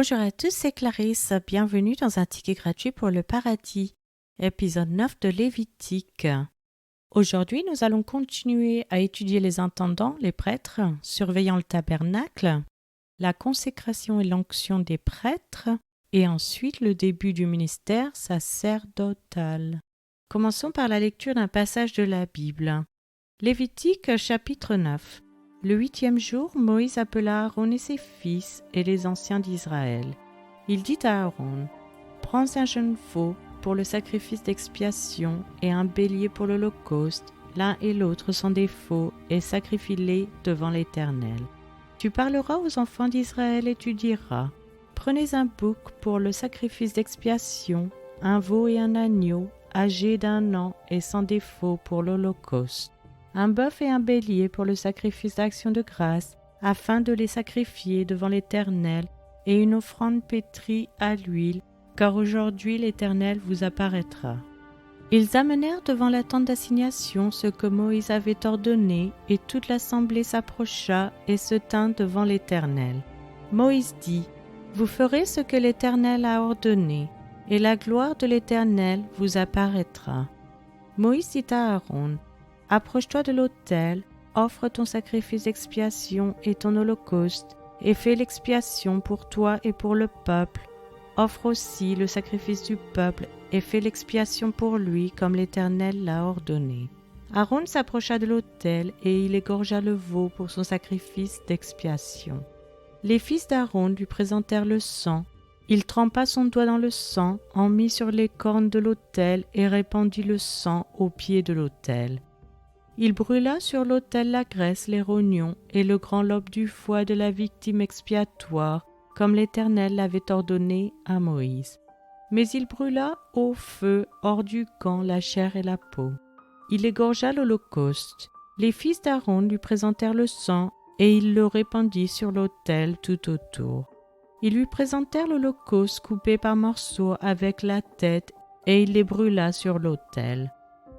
Bonjour à tous, c'est Clarisse. Bienvenue dans un ticket gratuit pour le paradis, épisode 9 de Lévitique. Aujourd'hui, nous allons continuer à étudier les intendants, les prêtres, surveillant le tabernacle, la consécration et l'onction des prêtres, et ensuite le début du ministère sacerdotal. Commençons par la lecture d'un passage de la Bible. Lévitique chapitre 9. Le 8e jour, Moïse appela Aaron et ses fils et les anciens d'Israël. Il dit à Aaron, « Prends un jeune faux pour le sacrifice d'expiation et un bélier pour l'holocauste, l'un et l'autre sans défaut, et sacrifie-les devant l'Éternel. Tu parleras aux enfants d'Israël et tu diras, « Prenez un bouc pour le sacrifice d'expiation, un veau et un agneau, âgés d'1 an et sans défaut pour l'holocauste. Un bœuf et un bélier pour le sacrifice d'action de grâce, afin de les sacrifier devant l'Éternel, et une offrande pétrie à l'huile, car aujourd'hui l'Éternel vous apparaîtra. » Ils amenèrent devant la tente d'assignation ce que Moïse avait ordonné, et toute l'assemblée s'approcha et se tint devant l'Éternel. Moïse dit, « Vous ferez ce que l'Éternel a ordonné, et la gloire de l'Éternel vous apparaîtra. » Moïse dit à Aaron, « Approche-toi de l'autel, offre ton sacrifice d'expiation et ton holocauste, et fais l'expiation pour toi et pour le peuple. Offre aussi le sacrifice du peuple, et fais l'expiation pour lui, comme l'Éternel l'a ordonné. » Aaron s'approcha de l'autel, et il égorgea le veau pour son sacrifice d'expiation. Les fils d'Aaron lui présentèrent le sang. Il trempa son doigt dans le sang, en mit sur les cornes de l'autel, et répandit le sang au pied de l'autel. Il brûla sur l'autel la graisse, les rognons et le grand lobe du foie de la victime expiatoire, comme l'Éternel l'avait ordonné à Moïse. Mais il brûla au feu, hors du camp, la chair et la peau. Il égorgea l'holocauste. Les fils d'Aaron lui présentèrent le sang, et il le répandit sur l'autel tout autour. Ils lui présentèrent l'holocauste coupé par morceaux avec la tête, et il les brûla sur l'autel.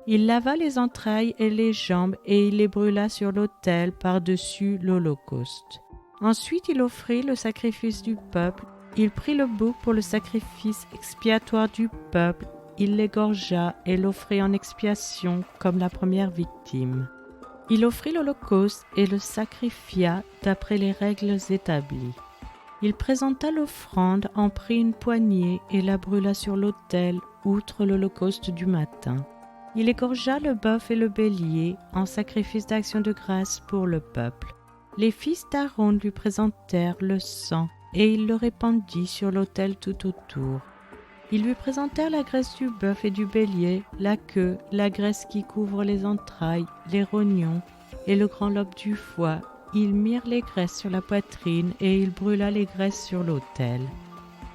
Il lava les entrailles et les jambes et il les brûla sur l'autel par-dessus l'holocauste. Ensuite il offrit le sacrifice du peuple. Il prit le bouc pour le sacrifice expiatoire du peuple. Il l'égorgea et l'offrit en expiation comme la première victime. Il offrit l'holocauste et le sacrifia d'après les règles établies. Il présenta l'offrande, en prit une poignée et la brûla sur l'autel, outre l'holocauste du matin. Il égorgea le bœuf et le bélier en sacrifice d'action de grâce pour le peuple. Les fils d'Aaron lui présentèrent le sang et il le répandit sur l'autel tout autour. Ils lui présentèrent la graisse du bœuf et du bélier, la queue, la graisse qui couvre les entrailles, les rognons et le grand lobe du foie. Ils mirent les graisses sur la poitrine et il brûla les graisses sur l'autel.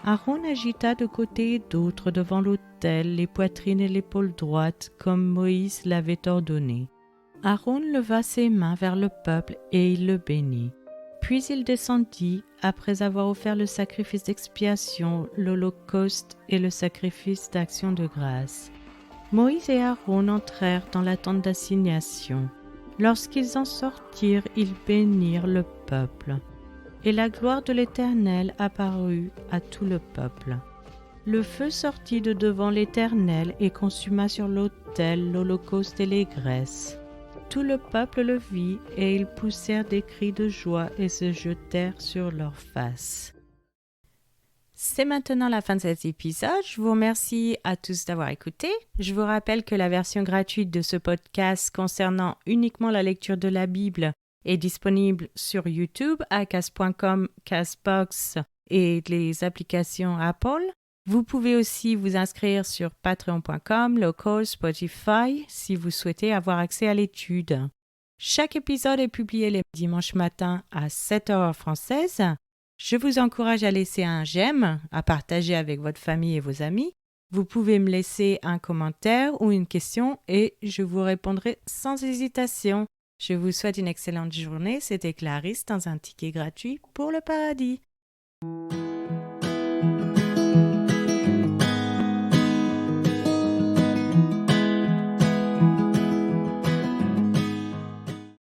Aaron agita de côté et d'autre devant l'autel les poitrines et l'épaule droite, comme Moïse l'avait ordonné. Aaron leva ses mains vers le peuple et il le bénit. Puis il descendit, après avoir offert le sacrifice d'expiation, l'holocauste et le sacrifice d'action de grâce. Moïse et Aaron entrèrent dans la tente d'assignation. Lorsqu'ils en sortirent, ils bénirent le peuple. Et la gloire de l'Éternel apparut à tout le peuple. Le feu sortit de devant l'Éternel et consuma sur l'autel l'holocauste et les graisses. Tout le peuple le vit, et ils poussèrent des cris de joie et se jetèrent sur leurs faces. C'est maintenant la fin de cet épisode. Je vous remercie à tous d'avoir écouté. Je vous rappelle que la version gratuite de ce podcast concernant uniquement la lecture de la Bible est disponible sur YouTube, acast.com, Castbox et les applications Apple. Vous pouvez aussi vous inscrire sur patreon.com, Local, Spotify si vous souhaitez avoir accès à l'étude. Chaque épisode est publié les dimanches matins à 7h française. Je vous encourage à laisser un j'aime, à partager avec votre famille et vos amis. Vous pouvez me laisser un commentaire ou une question et je vous répondrai sans hésitation. Je vous souhaite une excellente journée. C'était Clarisse dans un ticket gratuit pour le paradis.